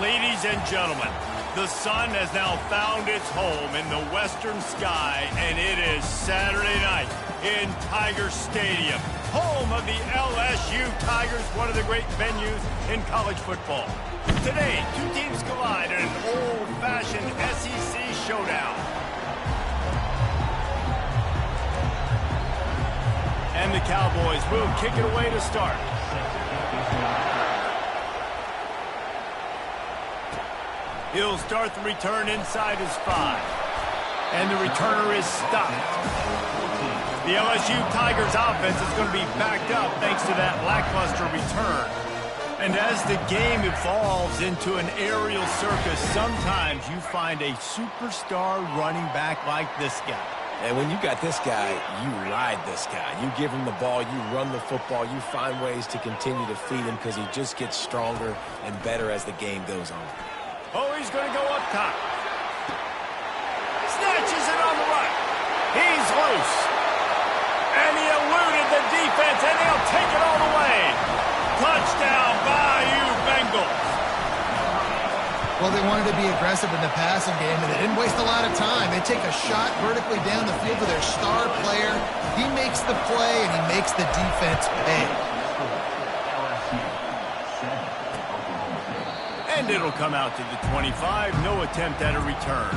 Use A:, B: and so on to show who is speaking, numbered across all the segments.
A: Ladies and gentlemen, the sun has now found its home in the western sky, and it is Saturday night in Tiger Stadium, home of the LSU Tigers, one of the great venues in college football. Today, two teams collide in an old-fashioned SEC showdown. And the Cowboys will kick it away to start. He'll start the return inside his 5. And the returner is stopped. The LSU Tigers offense is going to be backed up thanks to that lackluster return. And as the game evolves into an aerial circus, sometimes you find a superstar running back like this guy.
B: And when you got this guy, you ride this guy. You give him the ball, you run the football, you find ways to continue to feed him because he just gets stronger and better as the game goes on.
A: Oh, he's going to go up top. Snatches it on the right. He's loose. And he eluded the defense, and he'll take it all the way. Touchdown, Bayou Bengals.
C: Well, they wanted to be aggressive in the passing game, and they didn't waste a lot of time. They take a shot vertically down the field to their star player. He makes the play, and he makes the defense pay.
A: And it'll come out to the 25. No attempt at a return.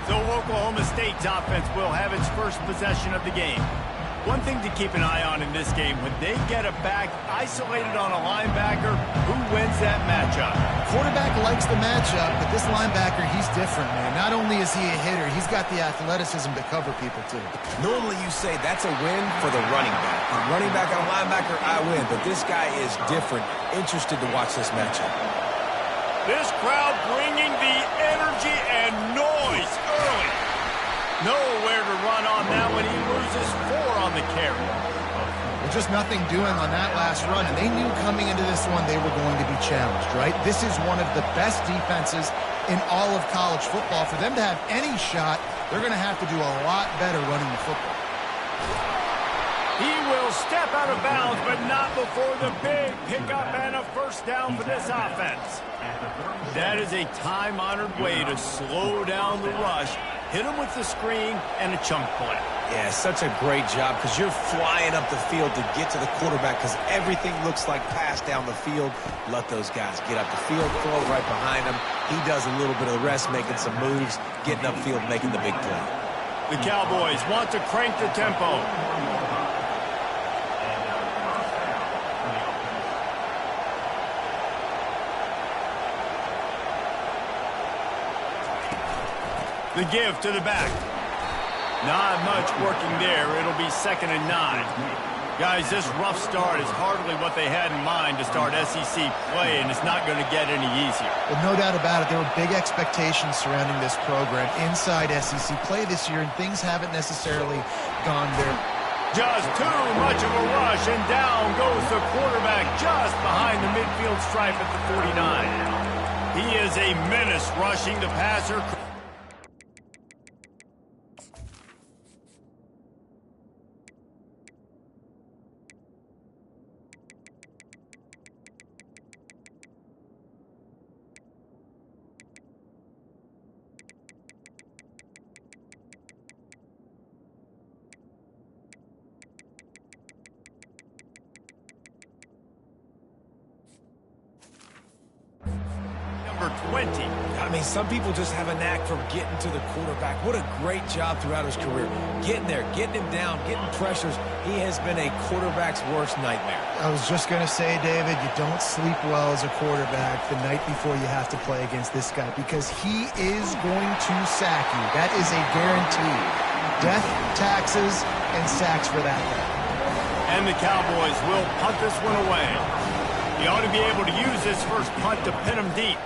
A: So Oklahoma State's offense will have its first possession of the game. One thing to keep an eye on in this game, when they get a back isolated on a linebacker, who wins that matchup?
C: Quarterback likes the matchup, but this linebacker, he's different, man. Not only is he a hitter, he's got the athleticism to cover people, too.
B: Normally you say that's a win for the running back. And running back on linebacker, I win. But this guy is different. Interested to watch this matchup.
A: This crowd bringing the energy and noise early. Nowhere to run on that one. He loses 4 on the carry.
C: Well, just nothing doing on that last run, and they knew coming into this one they were going to be challenged, right? This is one of the best defenses in all of college football. For them to have any shot, they're going to have to do a lot better running the football.
A: He will step out of bounds, but not before the big pickup and a first down for this offense. That is a time-honored way to slow down the rush, hit him with the screen, and a chunk play.
B: Yeah, such a great job because you're flying up the field to get to the quarterback because everything looks like pass down the field. Let those guys get up the field, throw it right behind him. He does a little bit of the rest, making some moves, getting upfield, making the big play.
A: The Cowboys want to crank the tempo. The give to the back. Not much working there. It'll be 2nd and 9. Guys, this rough start is hardly what they had in mind to start SEC play, and it's not going to get any easier.
C: Well, no doubt about it. There were big expectations surrounding this program inside SEC play this year, and things haven't necessarily gone there.
A: Just too much of a rush, and down goes the quarterback just behind the midfield stripe at the 49. He is a menace rushing the passer. Number 20.
B: I mean, some people just have a knack for getting to the quarterback. What a great job throughout his career. Getting there, getting him down, getting pressures. He has been a quarterback's worst nightmare.
C: I was just going to say, David, you don't sleep well as a quarterback the night before you have to play against this guy because he is going to sack you. That is a guarantee. Death, taxes, and sacks for that guy.
A: And the Cowboys will punt this one away. He ought to be able to use this first punt to pin him deep.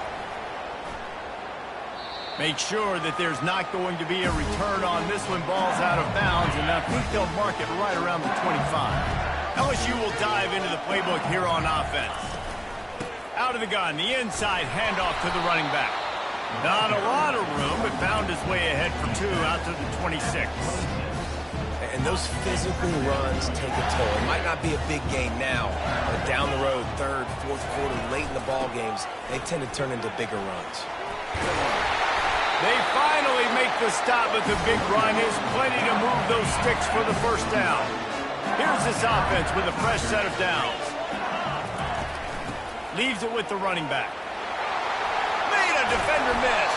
A: Make sure that there's not going to be a return on this when ball's out of bounds, and I think they'll mark it right around the 25. LSU will dive into the playbook here on offense. Out of the gun, the inside handoff to the running back. Not a lot of room, but found his way ahead for 2 out to the 26.
B: And those physical runs take a toll. It might not be a big game now, but down the road, third, fourth quarter, late in the ball games, they tend to turn into bigger runs.
A: They finally make the stop, but the big run is plenty to move those sticks for the first down. Here's this offense with a fresh set of downs. Leaves it with the running back. Made a defender miss.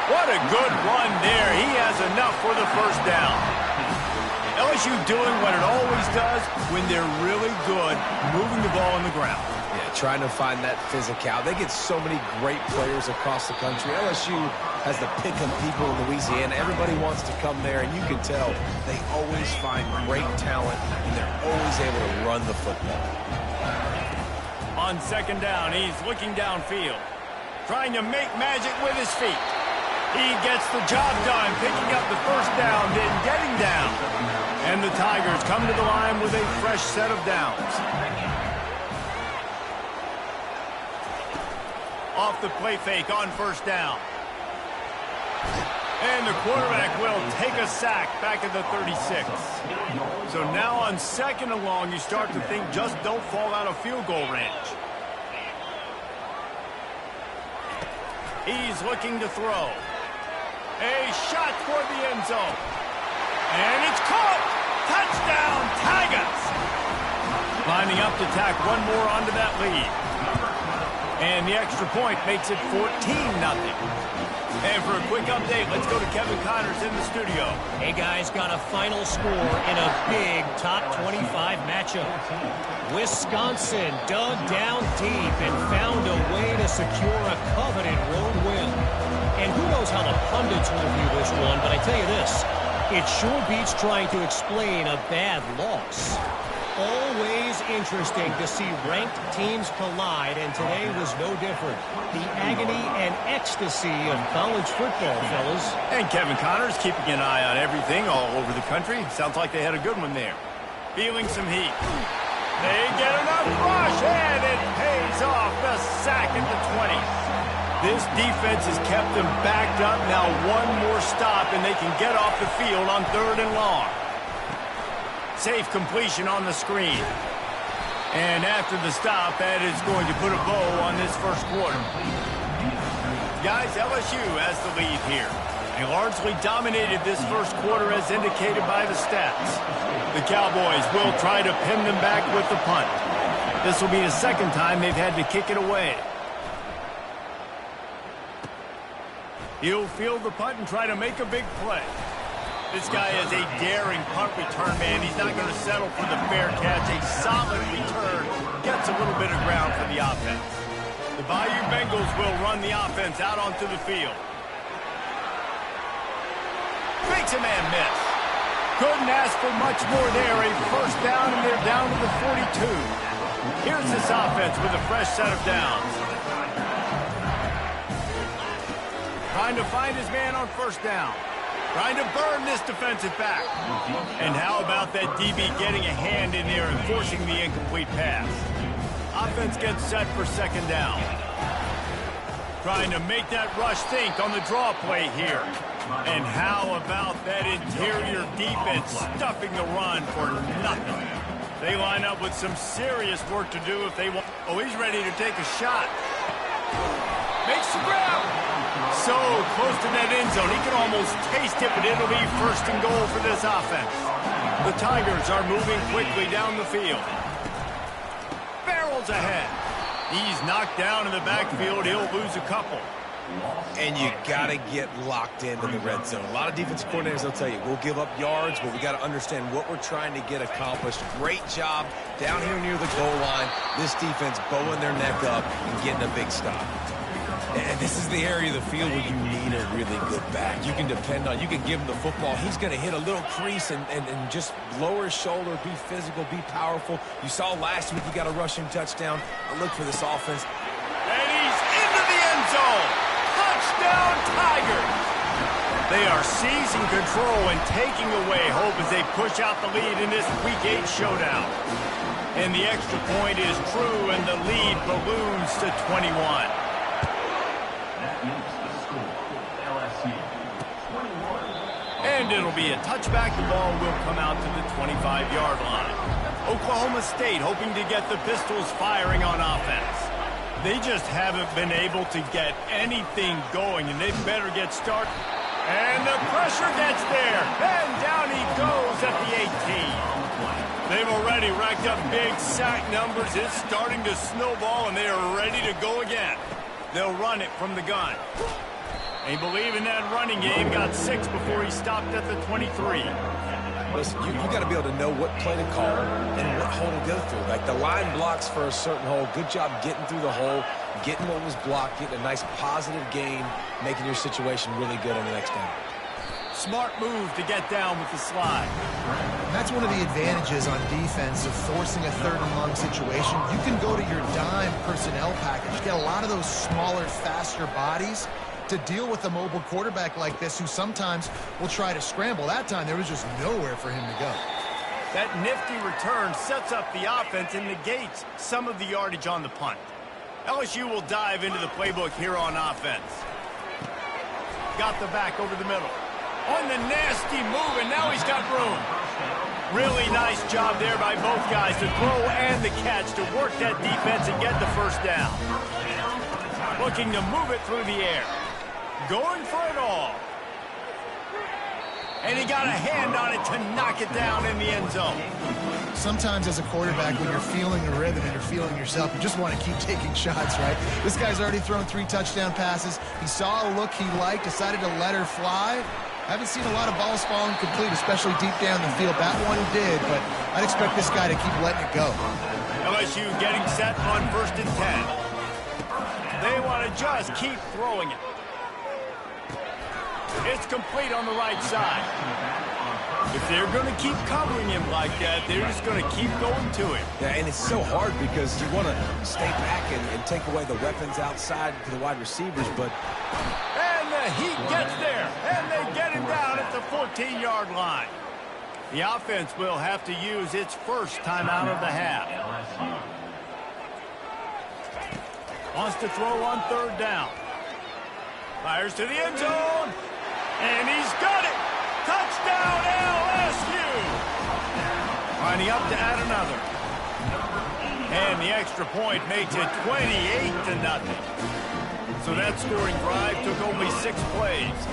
A: What a good run there. He has enough for the first down. LSU doing what it always does when they're really good, moving the ball on the ground.
B: Yeah, trying to find that physicality. They get so many great players across the country. LSU has the pick of people in Louisiana. Everybody wants to come there, and you can tell they always find great talent, and they're always able to run the football.
A: On second down, he's looking downfield, trying to make magic with his feet. He gets the job done, picking up the first down, then getting down. And the Tigers come to the line with a fresh set of downs. Off the play fake on first down. And the quarterback will take a sack back at the 36. So now on second and long, you start to think just don't fall out of field goal range. He's looking to throw. A shot toward the end zone. And it's caught! Touchdown, Tigers! Lining up to tack one more onto that lead. And the extra point makes it 14-0. And for a quick update, let's go to Kevin Connors in the studio.
D: Hey, guys, got a final score in a big top 25 matchup. Wisconsin dug down deep and found a way to secure a coveted road win. And who knows how the pundits will view this one, but I tell you this, it sure beats trying to explain a bad loss. Always interesting to see ranked teams collide, and today was no different. The agony and ecstasy of college football, fellas.
A: And Kevin Connors keeping an eye on everything all over the country. Sounds like they had a good one there. Feeling some heat. They get enough rush, and it pays off. The sack at the 20. This defense has kept them backed up. Now one more stop, and they can get off the field on third and long. Safe completion on the screen. And after the stop, that is going to put a bow on this first quarter. Guys, LSU has the lead here. They largely dominated this first quarter as indicated by the stats. The Cowboys will try to pin them back with the punt. This will be the second time they've had to kick it away. He'll field the punt and try to make a big play. This guy is a daring punt return man. He's not going to settle for the fair catch. A solid return gets a little bit of ground for the offense. The Bayou Bengals will run the offense out onto the field. Makes a man miss. Couldn't ask for much more there. A first down, and they're down to the 42. Here's this offense with a fresh set of downs. Trying to find his man on first down. Trying to burn this defensive back. And how about that DB getting a hand in there and forcing the incomplete pass? Offense gets set for second down. Trying to make that rush think on the draw play here. And how about that interior defense stuffing the run for nothing? They line up with some serious work to do if they want. Oh, he's ready to take a shot. Makes the grab. So close to that end zone, he can almost taste it, but it'll be first and goal for this offense. The Tigers are moving quickly down the field. Barrels ahead. He's knocked down in the backfield. He'll lose a couple.
B: And you got to get locked into the red zone. A lot of defensive coordinators will tell you, we'll give up yards, but we got to understand what we're trying to get accomplished. Great job down here near the goal line. This defense bowing their neck up and getting a big stop. And this is the area of the field where you need a really good back. You can depend on, you can give him the football. He's going to hit a little crease and just lower his shoulder, be physical, be powerful. You saw last week he got a rushing touchdown. I look for this offense.
A: And he's into the end zone. Touchdown, Tigers. They are seizing control and taking away hope as they push out the lead in this Week 8 showdown. And the extra point is true, and the lead balloons to 21. And it'll be a touchback. The ball will come out to the 25-yard line. Oklahoma State hoping to get the Pistols firing on offense. They just haven't been able to get anything going, and they better get started. And the pressure gets there, and down he goes at the 18. They've already racked up big sack numbers. It's starting to snowball, and they are ready to go again. They'll run it from the gun. They believe in that running game. Got 6 before he stopped at the 23.
B: Listen, you got to be able to know what play to call and what hole to go through. Like the line blocks for a certain hole. Good job getting through the hole, getting what was blocked, getting a nice positive gain, making your situation really good on the next down.
A: Smart move to get down with the slide.
C: And that's one of the advantages on defense of forcing a 3rd and long situation. You can go to your dime personnel package, get a lot of those smaller, faster bodies to deal with a mobile quarterback like this who sometimes will try to scramble. That time, there was just nowhere for him to go.
A: That nifty return sets up the offense and negates some of the yardage on the punt. LSU will dive into the playbook here on offense. Got the back over the middle. On the nasty move, and now he's got room. Really nice job there by both guys to throw and the catch to work that defense and get the first down. Looking to move it through the air. Going for it all. And he got a hand on it to knock it down in the end zone.
C: Sometimes as a quarterback, when you're feeling the rhythm and you're feeling yourself, you just want to keep taking shots, right? This guy's already thrown 3 touchdown passes. He saw a look he liked, decided to let her fly. Haven't seen a lot of balls falling complete, especially deep down the field. That one did, but I'd expect this guy to keep letting it go.
A: LSU getting set on 1st and 10. They want to just keep throwing it. It's complete on the right side. If they're going to keep covering him like that, they're just going to keep going to him.
B: Yeah, and it's so hard because you want to stay back and take away the weapons outside to the wide receivers, but...
A: And the heat gets there, and they get him down at the 14-yard line. The offense will have to use its first timeout of the half. Wants to throw on 3rd down. Fires to the end zone. And he's got it. Touchdown, LSU. Lining up to add another. And the extra point makes it 28-0. So that scoring drive took only 6 plays.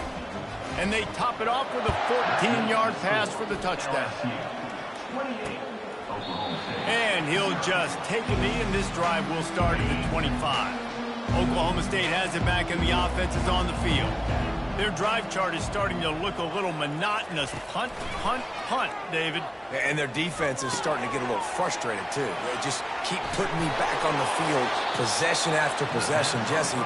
A: And they top it off with a 14-yard pass for the touchdown. And he'll just take a knee, and this drive will start at the 25. Oklahoma State has it back, and the offense is on the field. Their drive chart is starting to look a little monotonous. Punt, punt, punt, David.
B: And their defense is starting to get a little frustrated, too. They just keep putting me back on the field, possession after possession. Jesse,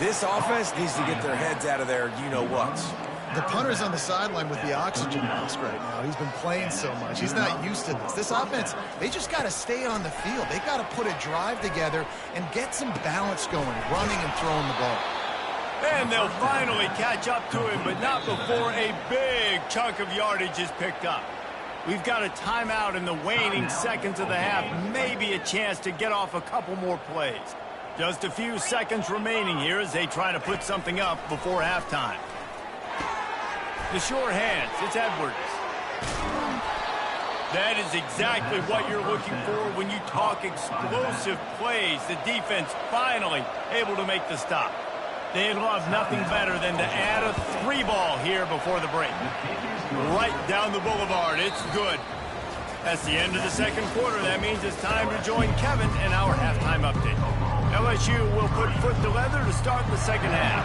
B: this offense needs to get their heads out of their you-know-whats.
C: The punter's on the sideline with the oxygen mask right now. He's been playing so much. He's not used to this. This offense, they just got to stay on the field. They got to put a drive together and get some balance going, running and throwing the ball.
A: And they'll finally catch up to him, but not before a big chunk of yardage is picked up. We've got a timeout in the waning seconds of the half, maybe a chance to get off a couple more plays. Just a few seconds remaining here as they try to put something up before halftime. The sure hands, it's Edwards. That is exactly what you're looking for when you talk explosive plays. The defense finally able to make the stop. They'd love nothing better than to add a 3-ball here before the break. Right down the boulevard, it's good. That's the end of the second quarter. That means it's time to join Kevin in our halftime update. LSU will put foot to leather to start the second half.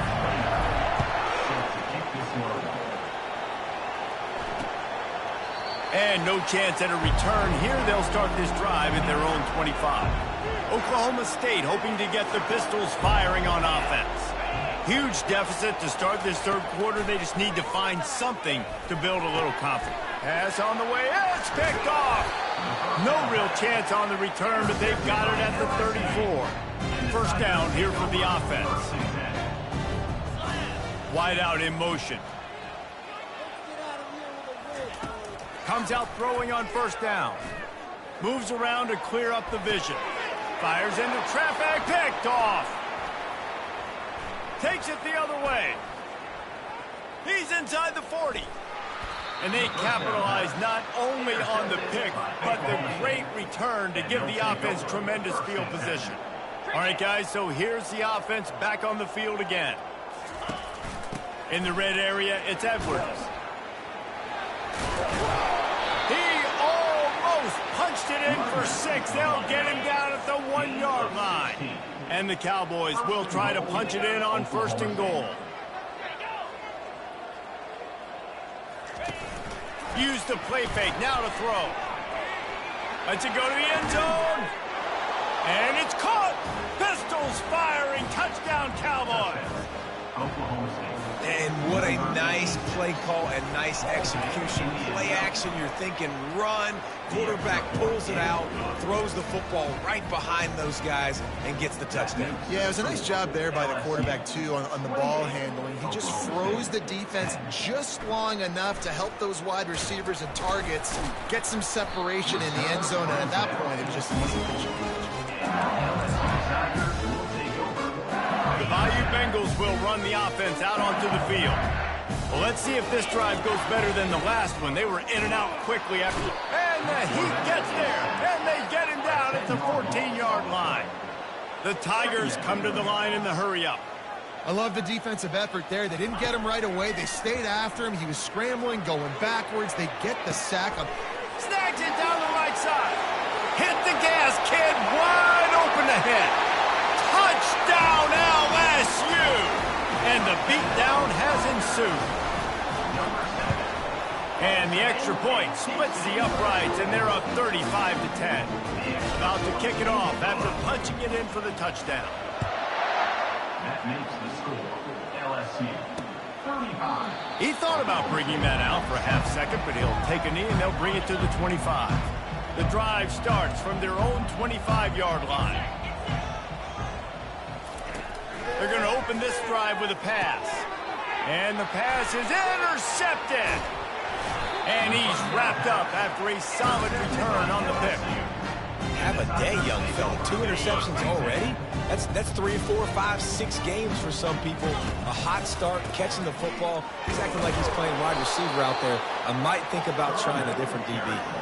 A: And no chance at a return here. They'll start this drive at their own 25. Oklahoma State hoping to get the Pistols firing on offense. Huge deficit to start this third quarter. They just need to find something to build a little confidence. Pass on the way. It's picked off. No real chance on the return, but they've got it at the 34. First down here for the offense. Wide out in motion. Comes out throwing on first down. Moves around to clear up the vision. Fires into traffic. Picked off. Takes it the other way. He's inside the 40. And they capitalize not only on the pick, but the great return to give the offense tremendous field position. All right, guys, so here's the offense back on the field again. In the red area, it's Edwards. He almost punched it in for 6. They'll get him down at the 1-yard line. And the Cowboys will try to punch it in on 1st and goal. Use the play fake, now to throw. Lets it go to the end zone. And it's caught. Pistols firing, touchdown Cowboys.
B: And what a nice play call and nice execution. Play action, you're thinking run. Quarterback pulls it out, throws the football right behind those guys, and gets the touchdown.
C: Yeah, it was a nice job there by the quarterback, too, on the ball handling. He just froze the defense just long enough to help those wide receivers and targets get some separation in the end zone, and at that point, it was just an easy pitch.
A: The Bayou Bengals will run the offense out onto the field. Well, let's see if this drive goes better than the last one. They were in and out quickly after. And the Heat gets there, and they get him down at the 14-yard line. The Tigers come to the line in the hurry-up.
C: I love the defensive effort there. They didn't get him right away. They stayed after him. He was scrambling, going backwards. They get the sack.
A: Snags it down the right side. Hit the gas, kid. Wide open ahead. Touchdown LSU! And the beatdown has ensued. And the extra point splits the uprights, and they're up 35-10. About to kick it off after punching it in for the touchdown.
E: That makes the score LSU 35.
A: He thought about bringing that out for a half second, but he'll take a knee and they'll bring it to the 25. The drive starts from their own 25-yard line. They're going to open this drive with a pass. And the pass is intercepted. And he's wrapped up after a solid return on the pick.
B: Have a day, young fella. 2 interceptions already? That's 3, 4, 5, 6 games for some people. A hot start, catching the football. He's acting like he's playing wide receiver out there. I might think about trying a different DB.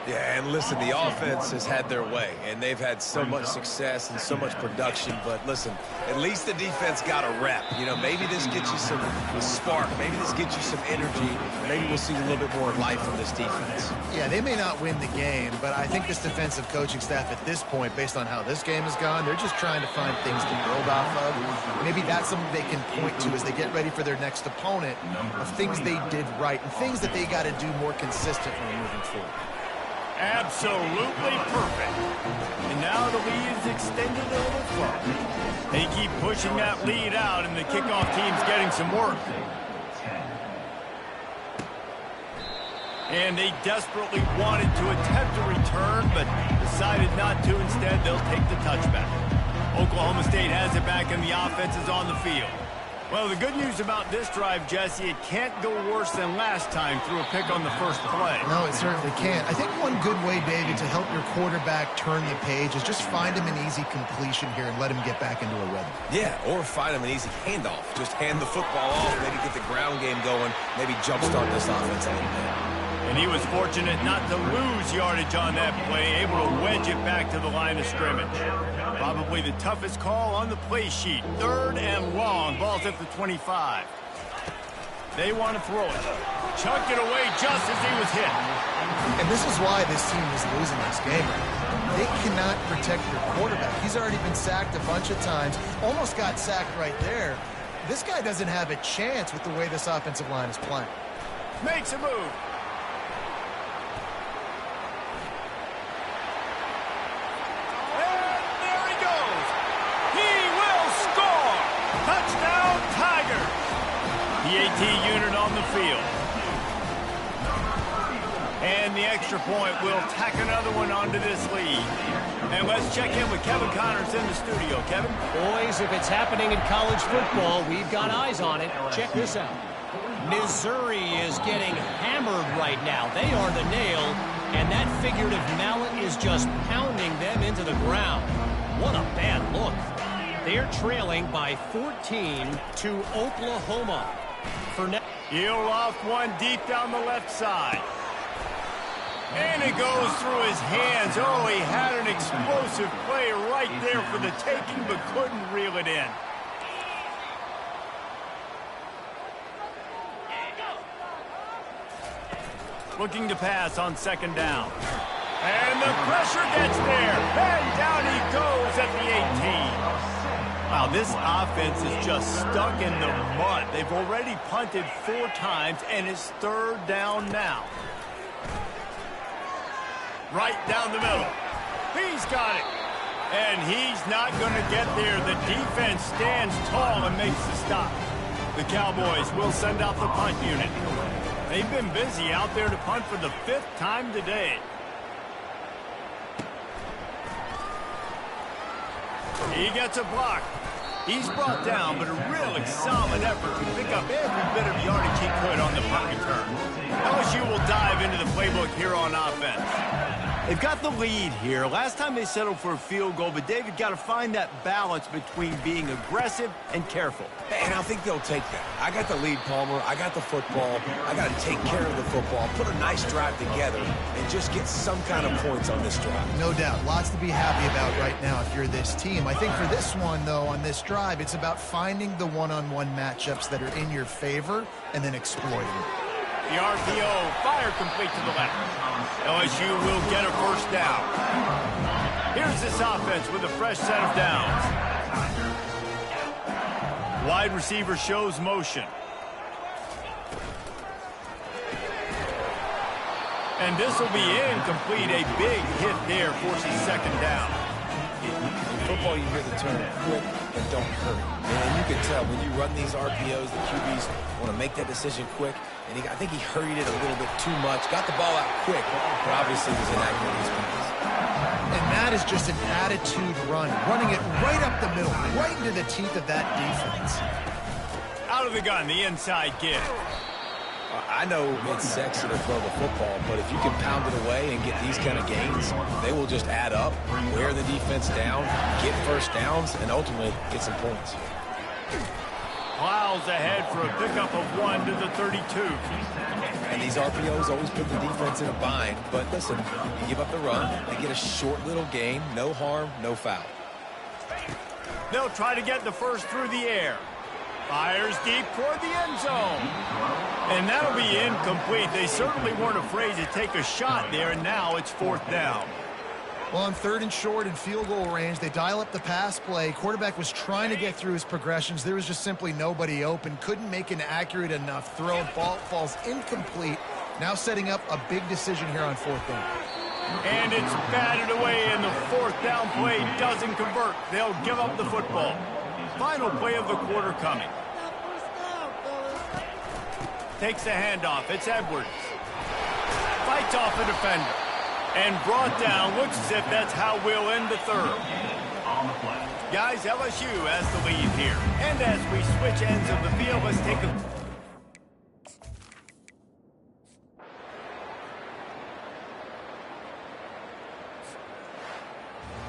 B: Yeah, and listen, the offense has had their way, and they've had so much success and so much production. But listen, at least the defense got a rep. You know, maybe this gets you some spark. Maybe this gets you some energy. Maybe we'll see a little bit more life from this defense.
C: Yeah, they may not win the game, but I think this defensive coaching staff at this point, based on how this game has gone, they're just trying to find things to build off of. Maybe that's something they can point to as they get ready for their next opponent of things they did right and things that they got to do more consistently moving forward.
A: Absolutely perfect. And now the lead is extended a little further. They keep pushing that lead out, and the kickoff team's getting some work. And they desperately wanted to attempt a return, but decided not to. Instead, they'll take the touchback. Oklahoma State has it back, and the offense is on the field. Well, the good news about this drive, Jesse, it can't go worse than last time through a pick on the first play.
C: No, it certainly can't. I think one good way, David, to help your quarterback turn the page is just find him an easy completion here and let him get back into a rhythm.
B: Yeah, or find him an easy handoff. Just hand the football off, maybe get the ground game going, maybe jumpstart this offense a little bit.
A: And he was fortunate not to lose yardage on that play, able to wedge it back to the line of scrimmage. Probably the toughest call on the play sheet. 3rd and long. Ball's at the 25. They want to throw it. Chucked it away just as he was hit.
C: And this is why this team is losing this game. They cannot protect their quarterback. He's already been sacked a bunch of times. Almost got sacked right there. This guy doesn't have a chance with the way this offensive line is playing.
A: Makes a move. Touchdown, Tigers! The AT unit on the field. And the extra point will tack another one onto this lead. And let's check in with Kevin Connors in the studio. Kevin?
D: Boys, if it's happening in college football, we've got eyes on it. Check this out. Missouri is getting hammered right now. They are the nail, and that figurative mallet is just pounding them into the ground. What a bad look. They're trailing by 14 to Oklahoma.
A: He'll loft one deep down the left side. And it goes through his hands. Oh, he had an explosive play right there for the taking, but couldn't reel it in. Looking to pass on second down. And the pressure gets there. And down he goes at the 18. Wow, this offense is just stuck in the mud. They've already punted 4 times, and it's third down now. Right down the middle. He's got it. And he's not going to get there. The defense stands tall and makes the stop. The Cowboys will send out the punt unit. They've been busy out there to punt for the 5th time today. He gets a block. He's brought down, but a really solid effort to pick up every bit of yardage he could on the punt return. LSU will dive into the playbook here on offense. They've got the lead here. Last time they settled for a field goal, but David got to find that balance between being aggressive and careful.
B: And I think they'll take that. I got the lead, Palmer. I got the football. I got to take care of the football, put a nice drive together, and just get some kind of points on this drive.
C: No doubt. Lots to be happy about right now if you're this team. I think for this one, though, on this drive, it's about finding the one-on-one matchups that are in your favor and then exploiting it.
A: The RPO, fire complete to the left. LSU will get a first down. Here's this offense with a fresh set of downs. Wide receiver shows motion. And this will be incomplete. A big hit there forces second down.
B: In football, you hear the term quick and don't hurry. And you can tell when you run these RPOs, the QBs want to make that decision quick. And I think he hurried it a little bit too much. Got the ball out quick, but obviously was inaccurate in his pass.
C: And that is just an attitude run, running it right up the middle, right into the teeth of that defense.
A: Out of the gun, the inside give.
B: I know it's sexy to throw the football, but if you can pound it away and get these kind of gains, they will just add up, wear the defense down, get first downs, and ultimately get some points.
A: Plows ahead for a pickup of 1 to the 32.
B: And these RPOs always put the defense in a bind, but listen, you give up the run, they get a short little gain, no harm, no foul.
A: They'll try to get the first through the air. Fires deep toward the end zone. And that'll be incomplete. They certainly weren't afraid to take a shot there, and now it's 4th down.
C: Well, on 3rd and short and field goal range, they dial up the pass play. Quarterback was trying to get through his progressions. There was just simply nobody open. Couldn't make an accurate enough throw. Ball falls incomplete. Now setting up a big decision here on 4th down.
A: And it's batted away, and the 4th down play doesn't convert. They'll give up the football. Final play of the quarter coming. Takes the handoff. It's Edwards. Fights off a defender. And brought down. Looks as if that's how we'll end the 3rd. Guys, LSU has the lead here. And as we switch ends of the field, let's take a...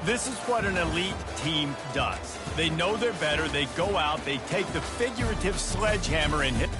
A: This is what an elite team does. They know they're better. They go out. They take the figurative sledgehammer and hit...